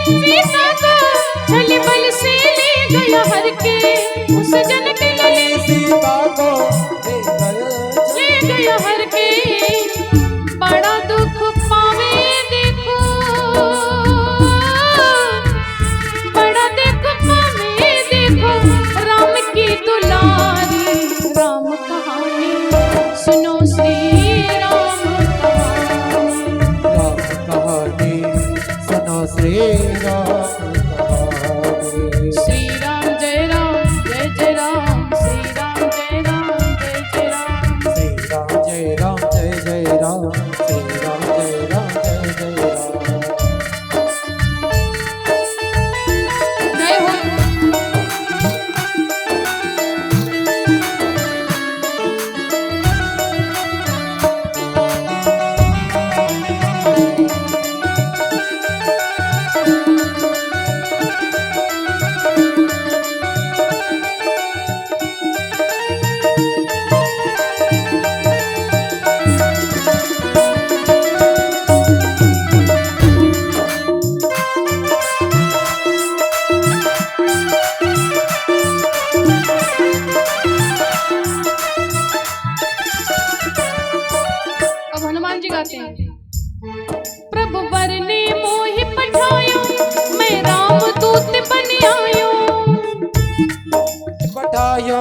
सीता को छल बल से ले गया हर के, उस जन के लिए सीता को ले गया हर के। बड़ा दुख पावे देखो, बड़ा दुख पावे देखो राम की दुलारी। राम कहानी सुनो श्री राम कहानी, राम कहानी सुनो श्री राम कहानी। श्री राम जय राम, श्री राम जय राम, जय राम। श्री राम जय राम, जय राम, श्री राम जय राम, जय राम। जय हो। अब हनुमान जी गाते हैं, प्रभु वर ने मोहि पठायो, मैं राम दूत बन आयो। पठायो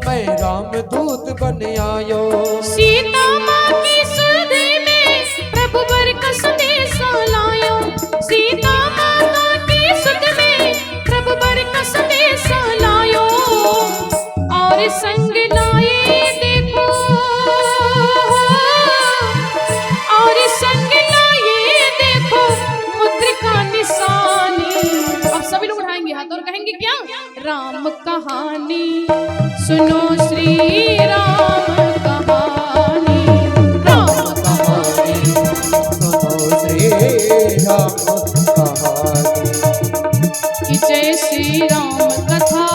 मैं राम दूत बन आयो, सीता माँ की सुधि में प्रभु वर का संदेश लायो। सीता माता की सुध में प्रभु वर का संदेश लायो। और संग लाए देखो, और संग लाए देखो मुद्रिका निशानी। अब सभी लोग उठाएंगे हाथ और कहेंगे क्या? राम कहानी सुनो श्री राम कहानी, राम कहानी सुनो श्री राम कहानी। की जय श्री राम कथा,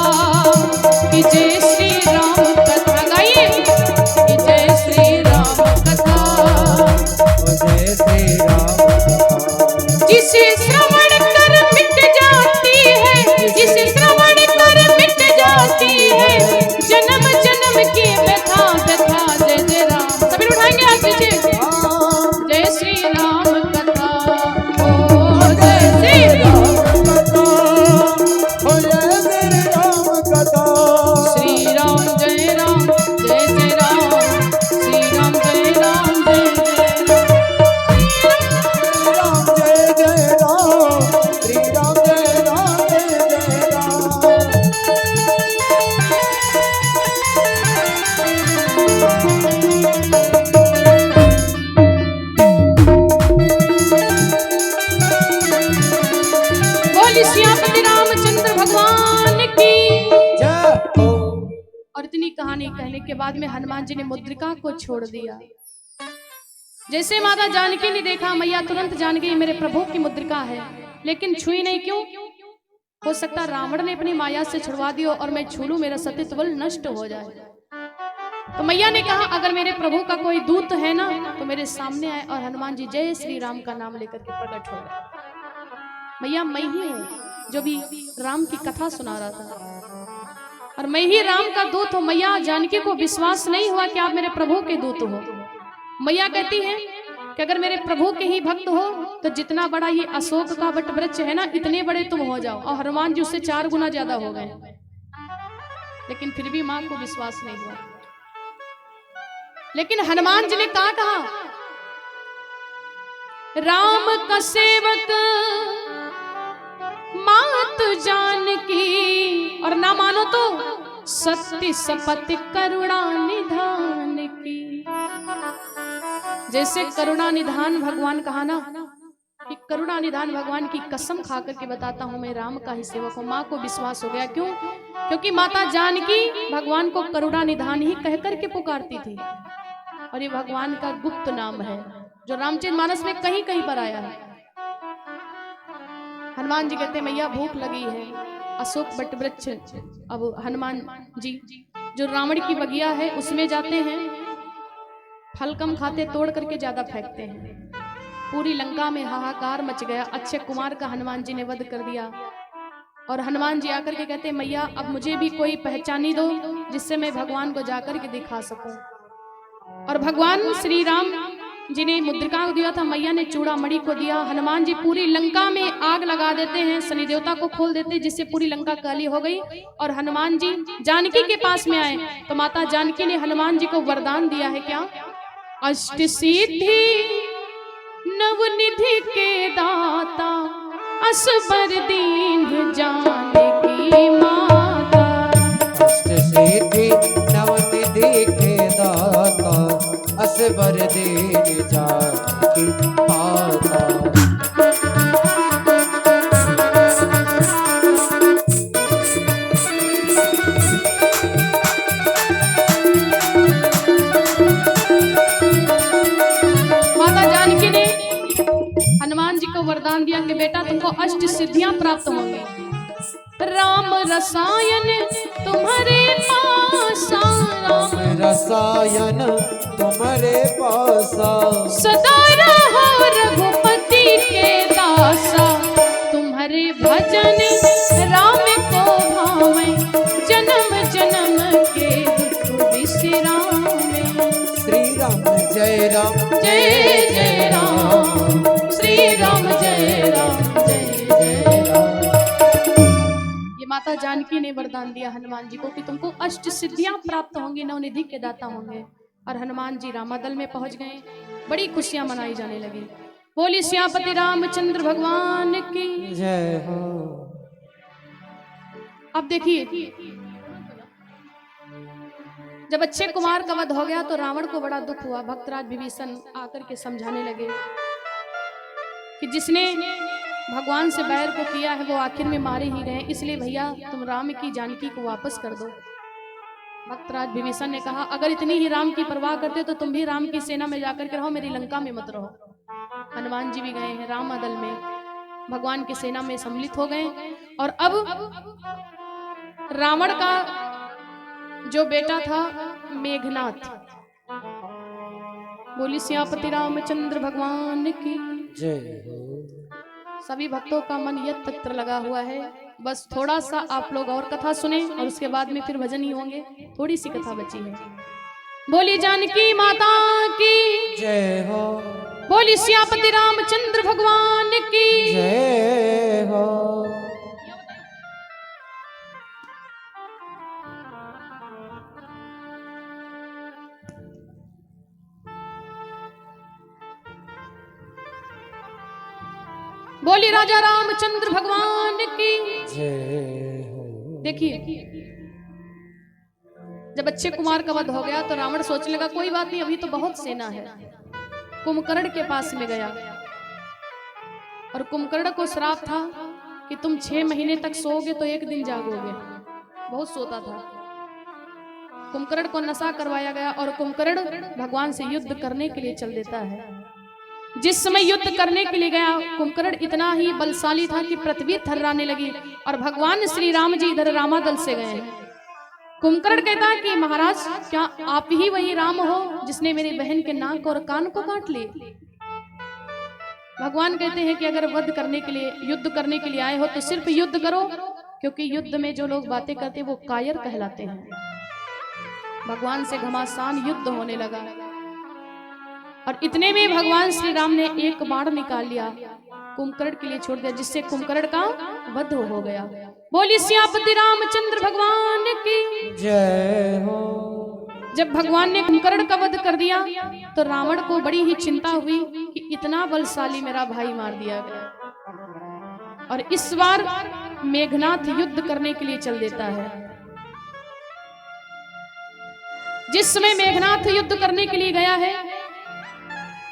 की जय श्री राम कथा। गाइए की जय श्री राम कथा, जय श्री राम कहानी। जिसे श्रवण कर मिट जाती है, जिसे श्रवण कर मिट जाती है जन्म जन्म की व्यथा व्यथा। जय जय राम, सभी लोग उठाएंगे हाथ पीछे। जय श्री राम कथा, ओ जय श्री राम कथा, हो जय श्री राम कथा। श्री राम जय राम, जय जय राम, श्री राम जय राम, जय जय राम जय जय राम, श्री राम जय राम, जय जय राम। बोली सियापति रामचंद्र भगवान की। जय हो। और इतनी कहानी कहने के बाद में हनुमान जी ने मुद्रिका को छोड़ दिया। जैसे माता जानकी ने देखा, मैया तुरंत जान गई मेरे प्रभु की मुद्रिका है, लेकिन छुई नहीं। क्यों? हो सकता रावण ने अपनी माया से छुड़वा दियो और मैं छू लूं, मेरा सतीत्व बल नष्ट हो जाए। तो मैया ने कहा अगर मेरे प्रभु का कोई दूत है ना तो मेरे सामने आए। और हनुमान जी जय श्री राम का नाम लेकर के प्रकट हो गए। मैया मैं ही हूँ जो भी राम की कथा सुना रहा था, और मैं ही राम का दूत हूँ। मैया जानकी को विश्वास नहीं हुआ कि आप मेरे प्रभु के दूत हो। मैया कहती है कि अगर मेरे प्रभु के ही भक्त हो तो जितना बड़ा ये अशोक का वट वृक्ष है ना, इतने बड़े तुम हो जाओ। और हनुमान जी उससे 4 गुना ज्यादा हो गए, लेकिन फिर भी मां को विश्वास नहीं हुआ। लेकिन हनुमान जी ने कहा राम का सेवक मात जानकी, और ना मानो तो सत्य शपथ करुणा निधान की। जैसे करुणा निधान भगवान कहा ना, कि करुणा निधान भगवान की कसम खा करके बताता हूं मैं राम का ही सेवक हूं। माँ को विश्वास हो गया। क्यों? क्योंकि माता जानकी भगवान को करुणा निधान ही कह करके पुकारती थी, और ये भगवान का गुप्त नाम है जो रामचरितमानस में कहीं कहीं पर आया है। हनुमान जी कहते मैया भूख लगी है, अशोक वट वृक्ष। अब हनुमान जी जो रावण की बगिया है उसमें जाते हैं, फल कम खाते, तोड़ करके ज्यादा फेंकते हैं। पूरी लंका में हाहाकार मच गया। अक्षय कुमार का हनुमान जी ने वध कर दिया। और हनुमान जी आकर के कहते मैया अब मुझे भी कोई पहचानी दो जिससे मैं भगवान को जाकर के दिखा सकूं। और भगवान श्री राम जी ने मुद्रिका को दिया था, मैया ने चूड़ामणि को दिया। हनुमान जी पूरी लंका में आग लगा देते हैं, शनि देवता को खोल देते हैं, जिससे पूरी लंका काली हो गई। और हनुमान जी जानकी के पास में आए तो माता जानकी ने हनुमान जी को वरदान दिया है, क्या? अष्ट सिद्धि नवनिधि के दाता असबर दीन जानकी माता। अष्ट सिद्धि नवनिधि के दाता असबर दीन जानकी माता। वरदान दिया कि बेटा तुमको अष्ट सिद्धियां प्राप्त होंगी। राम रसायन तुम्हारे पासा, राम रसायन तुम्हारे पासा, सदा रहो रघुपति के दासा। तुम्हारे भजन राम को भावे, जन्म जन्म के दुख बिसरावे। श्री राम जय राम जय जय राम, श्री राम जय राम जय जय राम। ये माता जानकी ने वरदान दिया हनुमान जी को कि तुमको अष्ट सिद्धियां प्राप्त होंगी, नवनिधि के दाता होंगे। और हनुमान जी रामादल में पहुंच गए, बड़ी खुशियां मनाई जाने लगी। बोली श्यापति रामचंद्र भगवान की जय हो। अब देखिए जब अक्षय कुमार का वध हो गया तो रावण को बड़ा दुख हुआ। भक्तराज विभीषण आकर के समझाने लगे कि जिसने भगवान से बैर को किया है वो आखिर में मारे ही गए, इसलिए भैया तुम राम की जानकी को वापस कर दो। भक्तराज विभीषण ने कहा अगर इतनी ही राम की परवाह करते तो तुम भी राम की सेना में जाकर के रहो, मेरी लंका में मत रहो। हनुमान जी भी गए हैं रामादल में, भगवान की सेना में सम्मिलित हो गए। और अब रावण का जो बेटा था मेघनाथ, बोली सियापति रामचंद्र भगवान की जय हो। सभी भक्तों का मन यत्र लगा हुआ है। बस थोड़ा सा आप लोग और कथा सुने और उसके बाद में फिर भजन ही होंगे। थोड़ी सी कथा बची है। बोली जानकी माता की जय हो। बोली सियापति रामचंद्र भगवान की जय हो। बोली राजा रामचंद्र भगवान की जय हो। देखिए जब अक्षय कुमार का वध हो गया तो रावण सोचने लगा कोई बात नहीं, अभी तो बहुत सेना है। कुंभकर्ण के पास में गया और कुंभकर्ण को श्राप था कि तुम 6 महीने तक सोओगे तो एक दिन जागोगे। बहुत सोता था। कुंभकर्ण को नशा करवाया गया और कुंभकर्ण भगवान से युद्ध करने के लिए चल देता है। जिस समय युद्ध करने के लिए गया कुंभकर्ण इतना ही बलशाली था कि पृथ्वी थर्राने लगी। और भगवान श्री राम जी इधर रामादल से गए हैं। कुंभकर्ण कहता है कि महाराज क्या आप ही वही राम हो जिसने मेरी बहन के नाक और कान को काट लिए? भगवान कहते हैं कि अगर वध करने के लिए युद्ध करने के लिए आए हो तो सिर्फ युद्ध करो, क्योंकि युद्ध में जो लोग बातें करते हैं वो कायर कहलाते हैं। भगवान से घमासान युद्ध होने लगा और इतने में भगवान श्री राम ने एक बाण निकाल लिया, कुंभकर्ण के लिए छोड़ दिया, जिससे कुंभकर्ण का वध हो गया। बोली सियापति रामचंद्र भगवान की जय हो। जब भगवान ने कुंभकर्ण का वध कर दिया तो रावण को बड़ी ही चिंता हुई कि इतना बलशाली मेरा भाई मार दिया गया। और इस बार मेघनाथ युद्ध करने के लिए चल देता है। जिस समय मेघनाथ युद्ध करने के लिए गया है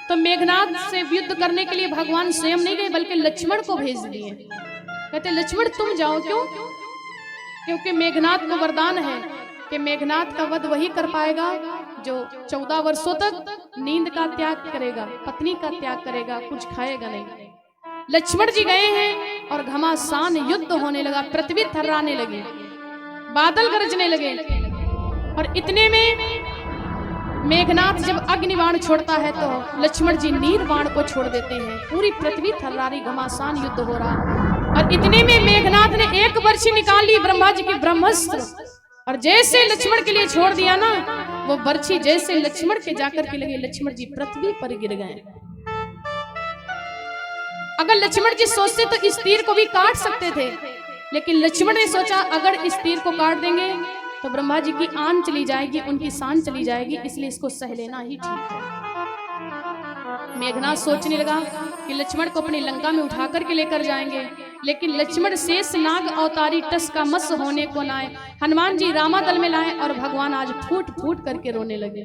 तो मेघनाथ से युद्ध करने के लिए भगवान स्वयं नहीं गए बल्कि लक्ष्मण को भेज दिए। कहते लक्ष्मण तुम जाओ। क्यों? क्योंकि मेघनाथ को वरदान है कि मेघनाथ का वध वही कर पाएगा जो 14 वर्षों तक नींद का त्याग करेगा, पत्नी का त्याग करेगा, कुछ खाएगा नहीं। लक्ष्मण जी गए हैं और घमासान युद्ध होने लगा, पृथ्वी थर्राने लगी, बादल गरजने लगे। और इतने में मेघनाथ जब अग्नि बाण छोड़ता है तो लक्ष्मण जी नीर बाण को छोड़ देते हैं। पूरी पृथ्वी थर्रारी, घमासान युद्ध हो रहा। और इतने में मेघनाथ ने एक बर्छी निकाली, ब्रह्मा जी की ब्रह्मास्त्र, और जैसे लक्ष्मण के लिए छोड़ दिया ना, वो बर्छी जैसे लक्ष्मण के जाकर के लगे, लक्ष्मण जी पृथ्वी पर गिर गए। अगर लक्ष्मण जी सोचते तो इस तीर को भी काट सकते थे, लेकिन लक्ष्मण ने सोचा अगर इस तीर को काट देंगे तो ब्रह्मा जी की आन चली जाएगी, उनकी शान चली जाएगी, इसलिए इसको सह लेना ही ठीक है। मेघनाथ सोचने लगा कि लक्ष्मण को अपनी लंका में उठा करके लेकर जाएंगे, लेकिन लक्ष्मण शेष नाग अवतारी टस का मस होने को लाए, हनुमान जी रामादल में लाए और भगवान आज फूट फूट करके रोने लगे।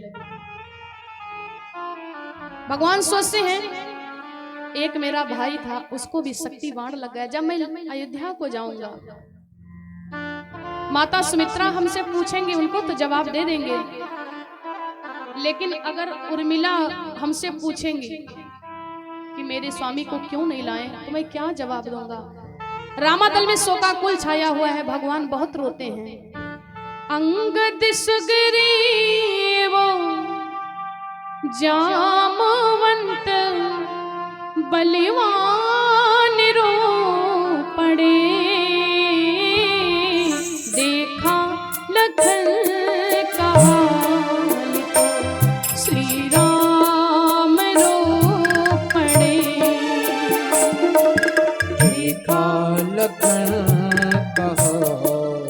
भगवान सोचते हैं एक मेरा भाई था, उसको भी शक्ति बाण लग गया, जब मैं अयोध्या को जाऊंगा माता सुमित्रा हमसे पूछेंगे उनको तो जवाब दे देंगे, लेकिन अगर उर्मिला हमसे पूछेंगे कि मेरे स्वामी को क्यों नहीं लाए तो मैं क्या जवाब दूंगा। रामादल में शोकाकुल छाया हुआ है, भगवान बहुत रोते हैं। अंगद सुग्रीव जामवंत बलवान रो पड़े, देखा लखन का हाल श्री राम रो पड़े, देखा लखन का हाल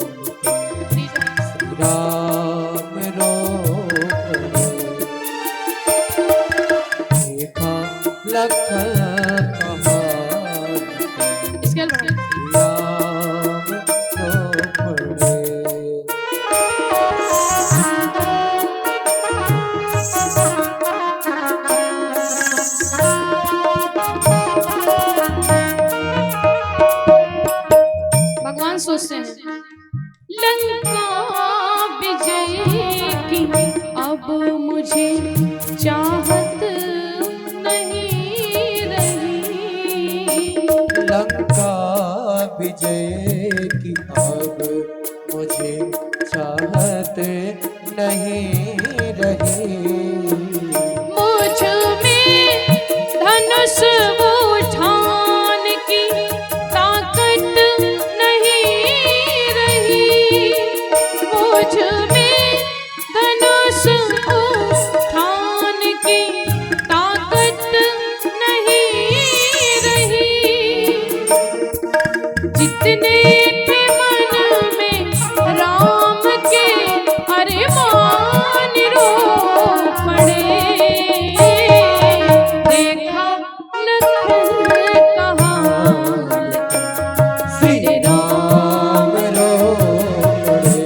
श्री राम रो पड़े, देखा लखन सोचते हैं लंका विजय की अब मुझे चाहत नहीं रही, लंका विजय की अब मुझे चाहत नहीं रही, मुझ में धनुष उठान की ताकत मुझ में धनुष उठान की ताकत नहीं रही, जितने थे मन में राम के अरमान रो पड़े, देखा लखन का हाल श्री राम रो पड़े,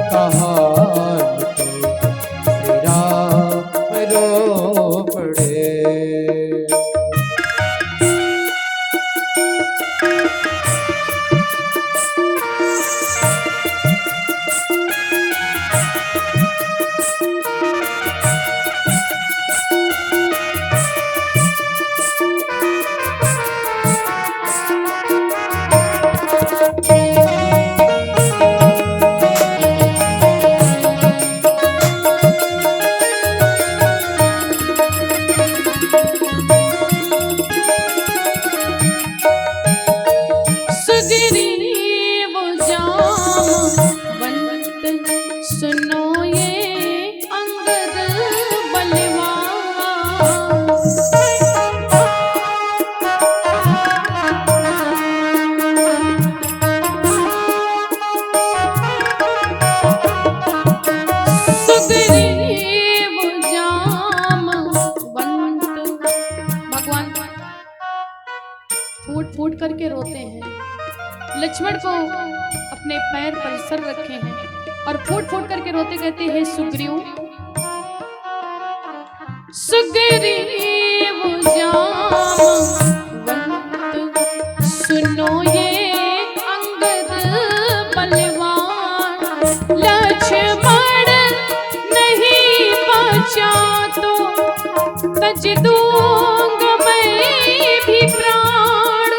का हाल श्री राम रो पड़े। फूट करके रोते हैं। लक्ष्मण को अपने पैर पर सर रखे हैं और फूट फूट करके रोते कहते हैं सुग्रीव सुग्रीव जामवंत सुनो ये अंगद बलवान, लक्ष्मण नहीं बचा तो तज दूंगा मैं भी प्राण,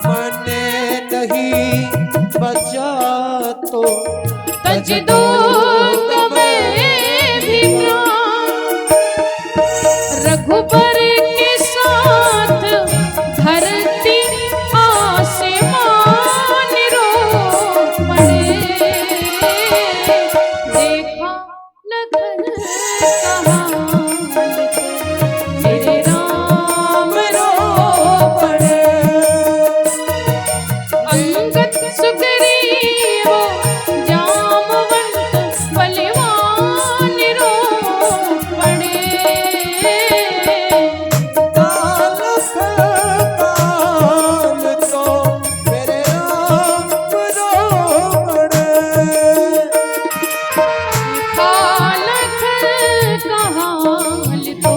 मैंने नहीं बचा तो सच दूत में भी प्राण, रघुबर के साथ धरती आसमान रो पड़े। देखा लखन कहाँ मेरे राम रो पड़े। अंगद सुग्रीव जामवंत बलवान रो पड़े। काल काल तो मेरे राम रो पड़े। कालख कहाल तो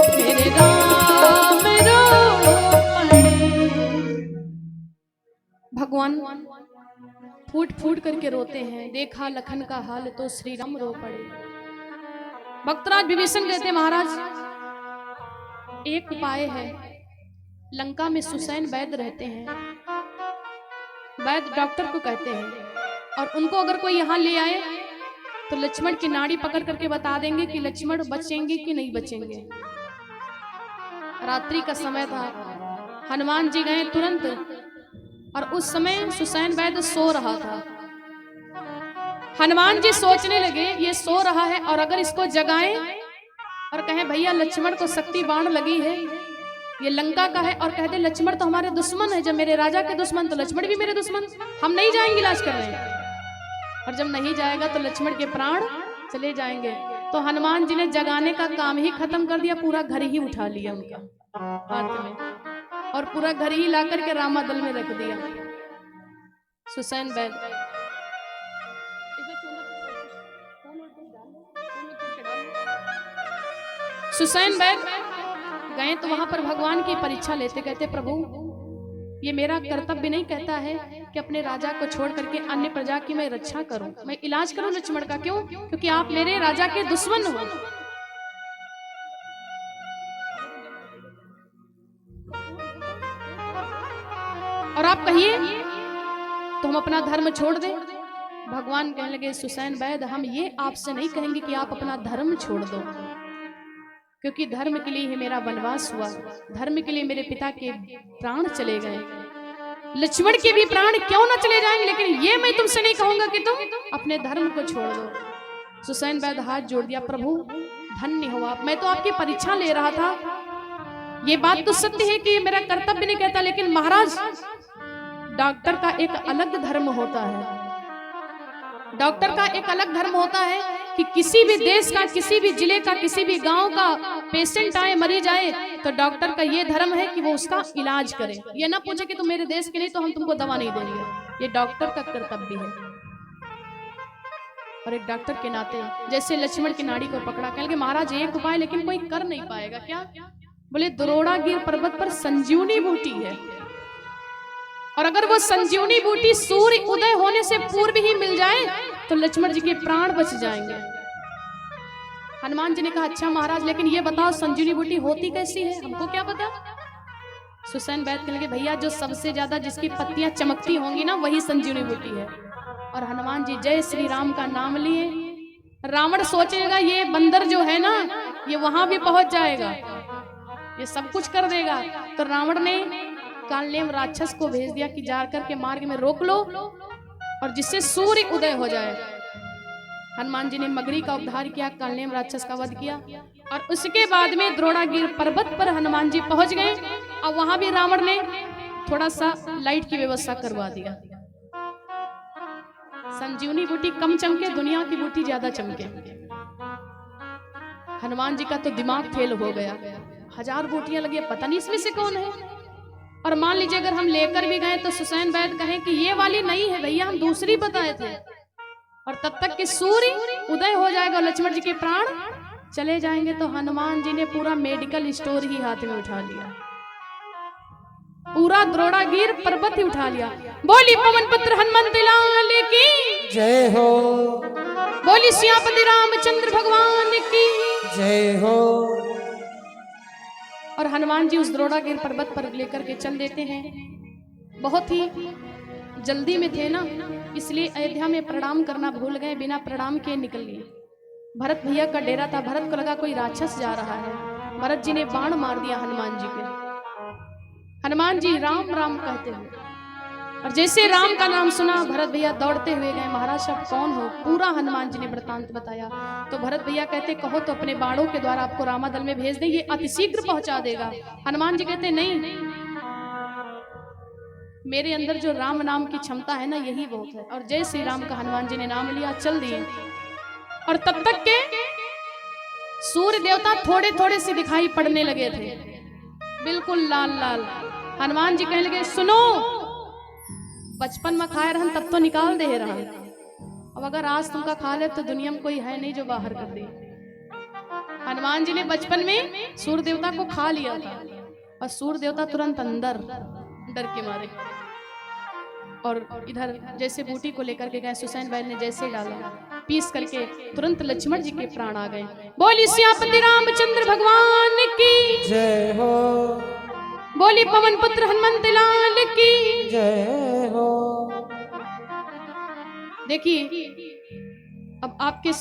मेरे राम रो पड़े। भगवान फूट फूट करके रोते हैं। देखा लखन का हाल तो श्री राम रो पड़े। भक्तराज विभीषण कहते महाराज एक उपाय है। लंका में सुसैन वैद्य रहते हैं। वैद्य डॉक्टर को कहते हैं और उनको अगर कोई यहाँ ले आए तो लक्ष्मण की नाड़ी पकड़ करके बता देंगे कि लक्ष्मण बचेंगे कि नहीं बचेंगे। रात्रि का समय था। हनुमान जी गए तुरंत और उस समय सुसैन वैद्य सो रहा था। हनुमान जी सोचने लगे ये सो रहा है और अगर इसको जगाएं और कहें भैया लक्ष्मण को शक्ति बाण लगी है, ये लंका का है, और कह दे लक्ष्मण तो हमारे दुश्मन है, जब मेरे राजा के दुश्मन तो लक्ष्मण भी मेरे दुश्मन, हम नहीं जाएंगे इलाज करने। और जब नहीं जाएगा तो लक्ष्मण के प्राण चले जाएंगे। तो हनुमान जी ने जगाने का काम ही खत्म कर दिया। पूरा घर ही उठा लिया उनका हाथ में और पूरा घर ही ला करके रामादल में रख दिया। सुसैन वैद्य सुसैन वैद्य गए तो वहां पर भगवान की परीक्षा लेते। कहते प्रभु ये मेरा कर्तव्य नहीं कहता है कि अपने राजा को छोड़ करके अन्य प्रजा की मैं रक्षा करूं, मैं इलाज करूं लक्ष्मण का। क्यों? क्योंकि आप मेरे राजा के दुश्मन हो। और आप कहिए तो हम अपना धर्म छोड़ दें। भगवान कहने लगे सुसैन वैद्य हम ये आपसे नहीं कहेंगे कि आप अपना धर्म छोड़ दो, क्योंकि धर्म के लिए ही मेरा वनवास हुआ, धर्म के लिए मेरे पिता के प्राण चले गए, लक्ष्मण के भी प्राण क्यों ना चले जाएंगे, लेकिन ये मैं तुमसे नहीं कहूंगा कि तुम अपने धर्म को छोड़ दो। सुसैन वैद्य हाथ जोड़ दिया, प्रभु धन्य हो आप, मैं तो आपकी परीक्षा ले रहा था। ये बात तो सत्य है कि मेरा कर्तव्य नहीं कहता, लेकिन महाराज डॉक्टर का एक अलग धर्म होता है। डॉक्टर का एक अलग धर्म होता है कि किसी भी देश का, किसी भी जिले का, किसी भी गांव का पेशेंट आए, मरीज आए, तो डॉक्टर का ये धर्म है कि वो उसका इलाज करे। ये ना पूछे कि तुम मेरे देश के नहीं तो हम तुमको दवा नहीं देंगे। ये डॉक्टर का कर्तव्य है। और एक डॉक्टर के नाते जैसे लक्ष्मण की नाड़ी को पकड़ा, कहेंगे महाराज एक उपाय लेकिन कोई कर नहीं पाएगा। क्या? बोले द्रोणागिर पर्वत पर संजीवनी बूटी है, और अगर वो संजीवनी बूटी सूर्य उदय होने से पूर्व ही मिल जाए तो लक्ष्मण जी के प्राण बच जाएंगे। हनुमान जी ने कहा अच्छा महाराज, लेकिन ये बताओ संजीवनी बूटी होती कैसी है, हमको क्या पता। सुसैन वैद्य कहने लगे भैया जो सबसे ज्यादा जिसकी पत्तियां चमकती होंगी ना वही संजीवनी बूटी है। और हनुमान जी जय श्री राम का नाम लिए। रावण सोचेगा ये बंदर जो है ना ये वहां भी पहुंच जाएगा, ये सब कुछ कर देगा। तो रावण ने कालनेम राक्षस को भेज दिया कि जाकर के मार्ग में रोक लो और जिससे सूर्य उदय हो जाए। हनुमान जी ने मगरी का उद्धार किया, कालनेम राक्षस का वध किया, और उसके बाद में द्रोणागिर पर्वत पर हनुमान जी पहुंच गए। और वहां भी रावण ने थोड़ा सा लाइट की व्यवस्था करवा दिया। संजीवनी बूटी कम चमके, दुनिया की बूटी ज्यादा चमके। हनुमान जी का तो दिमाग फेल हो गया, 1000 बूटियां लगी, पता नहीं इसमें से कौन है। और मान लीजिए अगर हम लेकर भी गए तो सुसैन वैद्य कहें कि ये वाली नहीं है भैया, हम दूसरी बताए थे, और तब तक कि सूर्य उदय हो जाएगा और लक्ष्मण जी के प्राण चले जाएंगे। तो हनुमान जी ने पूरा मेडिकल स्टोर ही हाथ में उठा लिया, पूरा द्रोणागिर पर्वत ही उठा लिया। बोली पवन पुत्र हनुमंत लाल की जय हो, बोली सियापति रामचंद्र भगवान की जय हो। और हनुमान जी उस द्रोणागिर पर्वत पर लेकर के चल देते हैं। बहुत ही जल्दी में थे ना, इसलिए अयोध्या में प्रणाम करना भूल गए, बिना प्रणाम के निकल लिए। भरत भैया का डेरा था, भरत को लगा कोई राक्षस जा रहा है। भरत जी ने बाण मार दिया हनुमान जी के। हनुमान जी राम राम कहते हुए, और जैसे राम का नाम सुना भरत भैया दौड़ते हुए गए। महाराज आप कौन हो? पूरा हनुमान जी ने वृतांत बताया। तो भरत भैया कहते कहो तो अपने बाणों के द्वारा आपको रामादल में भेज दें, ये अतिशीघ्र पहुंचा देगा। हनुमान जी कहते नहीं, मेरे अंदर जो राम नाम की क्षमता है ना, यही बहुत है। और जय श्री राम का हनुमान जी ने नाम लिया, चल दिए। और तब तक के सूर्य देवता थोड़े थोड़े से दिखाई पड़ने लगे थे, बिल्कुल लाल लाल। हनुमान जी कहने लगे सुनो, बचपन में खाए रहन तब तो निकाल दे रहन, अब अगर आज तुमका खा ले तो दुनिया में कोई है नहीं जो बाहर कर दे। हनुमान जी ने बचपन में सूर्य देवता को खा लिया था, और सूर्य देवता तुरंत अंदर डर के मारे। और इधर जैसे बूटी को लेकर के गए, सुसैन बैल ने जैसे डाला पीस करके, तुरंत लक्ष्मण जी के प्राण आ गए। बोली सियापति रामचंद्र भगवान की जय हो, बोली पवन पुत्र हनुमंत लाल की जय हो। देखिए अब आपके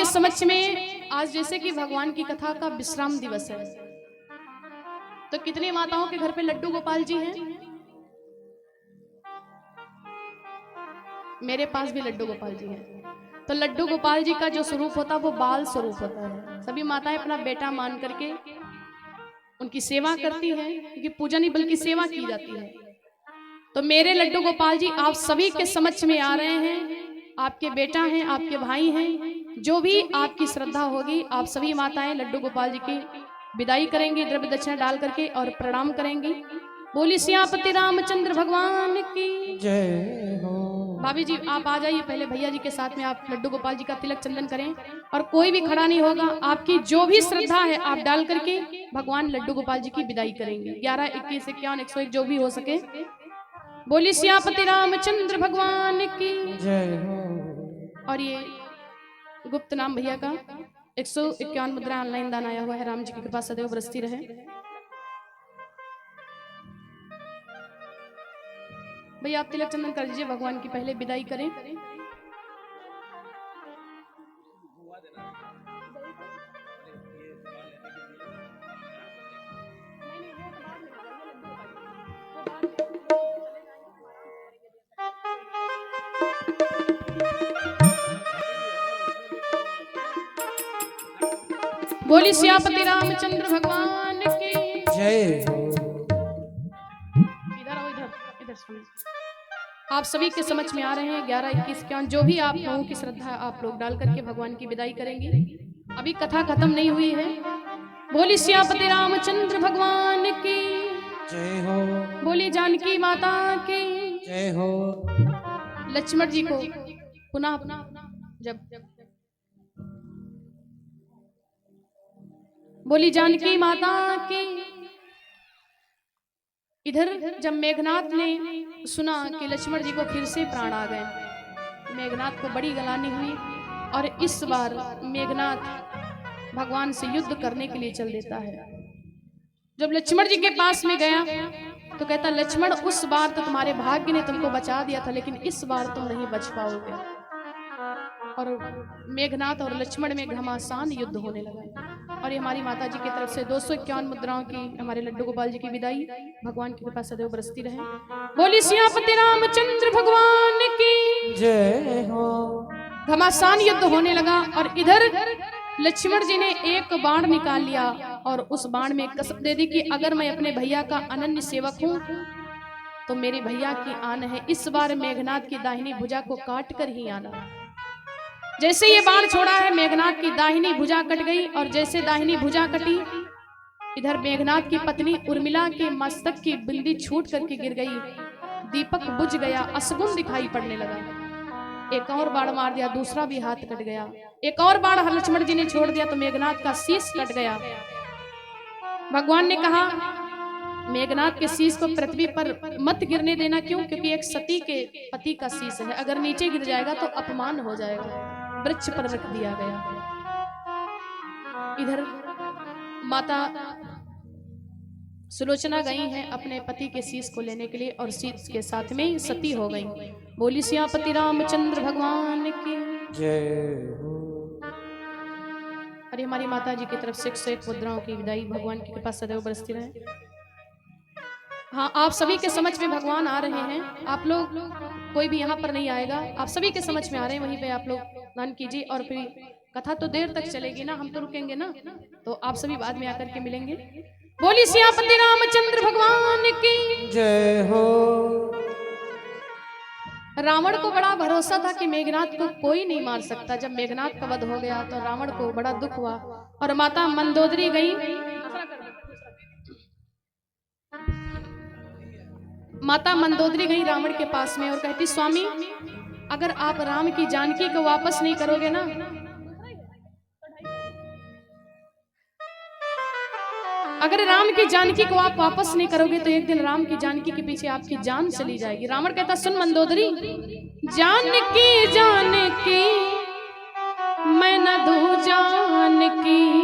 समक्ष में आज जैसे कि भगवान की कथा का विश्राम दिवस है, तो कितनी माताओं के घर पे लड्डू गोपाल जी हैं? मेरे पास भी लड्डू गोपाल जी हैं। तो लड्डू गोपाल जी का जो स्वरूप होता है वो बाल स्वरूप होता है। सभी माताएं अपना बेटा मान करके उनकी सेवा करती हैं, क्योंकि पूजा नहीं बल्कि सेवा की जाती है। तो मेरे लड्डू गोपाल जी आप सभी के समक्ष में आ रहे हैं, आपके बेटा हैं, आपके भाई हैं। जो भी आपकी श्रद्धा होगी, आप सभी माताएं लड्डू गोपाल जी की विदाई करेंगी, द्रव्य दक्षिणा डाल करके और प्रणाम करेंगी। बोली सियापति रामचंद्र भगवान की जय हो। भाभी जी आप आ जाइए, पहले भैया जी के साथ में आप लड्डू गोपाल जी का तिलक चंदन करें, और कोई भी खड़ा नहीं होगा, आपकी जो भी श्रद्धा है आप डाल करके भगवान लड्डू गोपाल जी की विदाई करेंगे। 11, 21, 51, 101 जो भी हो सके। बोली सियापति रामचंद्र भगवान की जय हो। और ये गुप्त नाम भैया का 151 मुद्रा ऑनलाइन दान आया हुआ है। राम जी की कृपा सदैव बरसती रहे। भैया आप तिलक चंदन कर दीजिए, भगवान की पहले विदाई करें। बोली सियापति रामचंद्र भगवान की जय हो। इधर आओ, इधर सुनिए। आप सभी के समझ में आ रहे हैं 11, 21, 51 जो भी आप लोगों की श्रद्धा आप लोग डाल करके भगवान की विदाई करेंगे। अभी कथा खत्म नहीं हुई है। बोली सियापति रामचंद्र भगवान की जय हो। बोली जानकी माता की जय हो। लक्ष्मण जी को पुनः जब बोली जानकी माता की। इधर जब मेघनाथ ने सुना कि लक्ष्मण जी को फिर से प्राण आ गए, मेघनाथ को बड़ी गलानी हुई, और इस बार मेघनाथ भगवान से युद्ध करने के लिए चल देता है। जब लक्ष्मण जी के पास में गया तो कहता लक्ष्मण उस बार तो तुम्हारे भाग्य ने तुमको बचा दिया था, लेकिन इस बार तुम नहीं बच पाओगे। और मेघनाथ और लक्ष्मण में घमासान युद्ध होने लगा। और ये हमारी माता जी की तरफ से 251 मुद्राओं की हमारे लड्डू गोपाल जी की विदाई। भगवान की कृपा सदैव बरसती रहे। बोली सियापति रामचंद्र भगवान की जय हो। घमासान युद्ध होने लगा, और इधर लक्ष्मण जी ने एक बाण निकाल लिया, और उस बाण में कसम दे दी कि अगर मैं अपने भैया का अनन्य सेवक हूं तो मेरे भैया की आन है, इस बार मेघनाथ की दाहिनी भुजा को काट कर ही आना। जैसे ये बाण छोड़ा है, मेघनाथ की दाहिनी भुजा कट गई, और जैसे दाहिनी भुजा कटी, इधर मेघनाथ की पत्नी उर्मिला के मस्तक की बिंदी छूट करके गिर गई। दीपक बुझ गया, असगुन दिखाई पड़ने लगा। एक और बाण मार दिया, दूसरा भी हाथ कट गया। एक और बाण लक्ष्मण जी ने छोड़ दिया तो मेघनाथ का शीश कट गया। भगवान ने कहा मेघनाथ के शीश को पृथ्वी पर मत गिरने देना। क्यों? क्योंकि एक सती के पति का शीश है, अगर नीचे गिर जाएगा तो अपमान हो जाएगा। वृक्ष पर रख दिया गया। इधर माता सुलोचना गई हैं अपने पति के शीश को लेने के लिए और शीश के साथ में ही सती हो गई। बोली सियापति रामचंद्र भगवान की जय हो। अरे हमारी माता जी की तरफ से 101 मुद्राओं की विदाई, भगवान की कृपा सदैव बरसती रहे। हाँ, आप सभी के समझ में भगवान आ रहे हैं। आप लोग कोई भी यहाँ पर नहीं आएगा, आप सभी के समझ में आ रहे हैं। वहीं पे आप लोग स्नान कीजिए और फिर कथा तो देर तक चलेगी ना, हम तो रुकेंगे ना, तो आप सभी बाद में आकर के मिलेंगे। बोली सियापति रामचंद्र भगवान की जय हो। रावण को बड़ा भरोसा था कि मेघनाथ को कोई नहीं मार सकता। जब मेघनाथ का वध हो गया तो रावण को बड़ा दुख हुआ और माता मंदोदरी गई। माता मंदोदरी गई रावण के पास में और कहती, स्वामी अगर आप राम की जानकी को वापस नहीं करोगे ना, अगर राम की जानकी को आप वापस नहीं करोगे तो एक दिन राम की जानकी के पीछे आपकी जान चली जाएगी। रावण कहता, सुन मंदोदरी, जानकी जानकी मैं न दूं जानकी।